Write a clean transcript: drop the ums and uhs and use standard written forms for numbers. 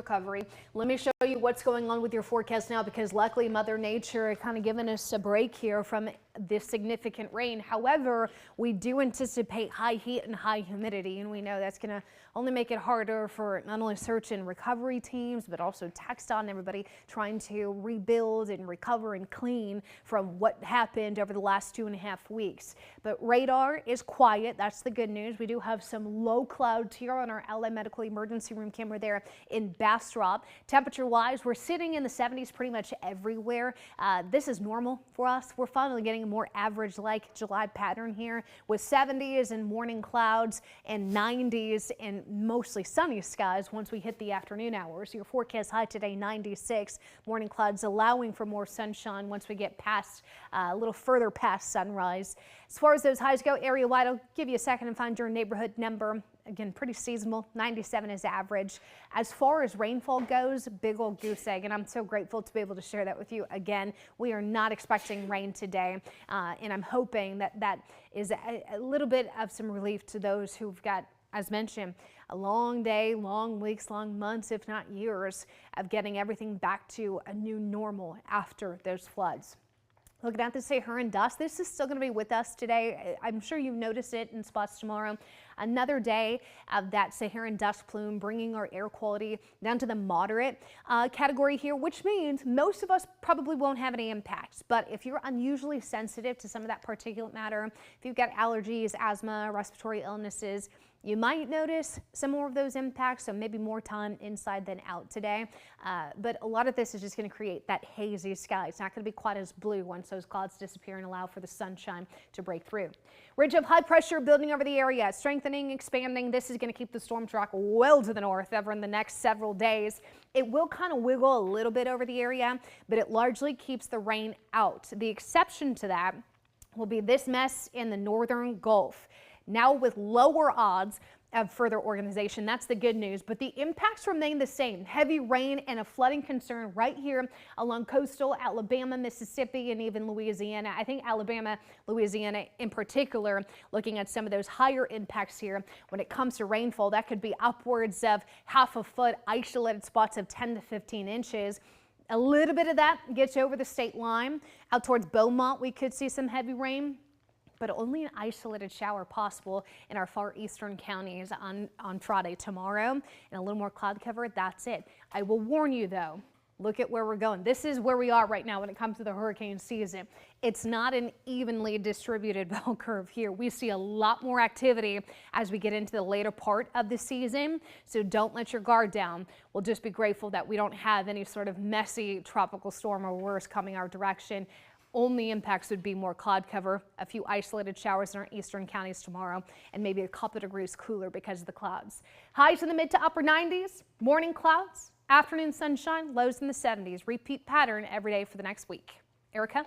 recovery. Let me show you what's going on with your forecast now, because luckily Mother Nature kind of given us a break here from this significant rain. However, we do anticipate high heat and high humidity, and we know that's going to only make it harder for not only search and recovery teams, but also TxDOT and everybody trying to rebuild and recover and clean from what happened over the last 2.5 weeks. But radar is quiet. That's the good news. We do have some low clouds here on our LA Medical Emergency Room camera there in Bastrop. Temperature wise, we're sitting in the 70s pretty much everywhere. This is normal for us. We're finally getting a more average like July pattern here with 70s and morning clouds and 90s and mostly sunny skies once we hit the afternoon hours. Your forecast high today 96, morning clouds allowing for more sunshine once we get past a little further past sunrise. As far as those highs go area wide, I'll give you a second and find your neighborhood number. Again, pretty seasonal. 97 is average. As far as rainfall goes, big old goose egg, and I'm so grateful to be able to share that with you again. We are not expecting rain today, and I'm hoping that that is a little bit of some relief to those who've got, as mentioned, a long day, long weeks, long months, if not years, of getting everything back to a new normal after those floods. Looking at the Saharan dust, this is still going to be with us today. I'm sure you've noticed it in spots tomorrow. Another day of that Saharan dust plume bringing our air quality down to the moderate category here, which means most of us probably won't have any impacts. But if you're unusually sensitive to some of that particulate matter, if you've got allergies, asthma, respiratory illnesses, you might notice some more of those impacts, so maybe more time inside than out today. But a lot of this is just going to create that hazy sky. It's not going to be quite as blue once those clouds disappear and allow for the sunshine to break through. Ridge of high pressure building over the area, strengthening, expanding. This is going to keep the storm track well to the north over in the next several days. It will kind of wiggle a little bit over the area, but it largely keeps the rain out. The exception to that will be this mess in the northern Gulf. Now with lower odds of further organization, that's the good news, but the impacts remain the same. Heavy rain and a flooding concern right here along coastal Alabama, Mississippi, and even Louisiana. I think Alabama, Louisiana in particular, looking at some of those higher impacts here when it comes to rainfall, that could be upwards of half a foot, isolated spots of 10 to 15 inches. A little bit of that gets over the state line. Out towards Beaumont, we could see some heavy rain, but only an isolated shower possible in our far eastern counties on Friday. Tomorrow, and a little more cloud cover, that's it. I will warn you though, look at where we're going. This is where we are right now when it comes to the hurricane season. It's not an evenly distributed bell curve here. We see a lot more activity as we get into the later part of the season, so don't let your guard down. We'll just be grateful that we don't have any sort of messy tropical storm or worse coming our direction. Only impacts would be more cloud cover, a few isolated showers in our eastern counties tomorrow, and maybe a couple degrees cooler because of the clouds. Highs in the mid to upper 90s, morning clouds, afternoon sunshine, lows in the 70s. Repeat pattern every day for the next week. Erica?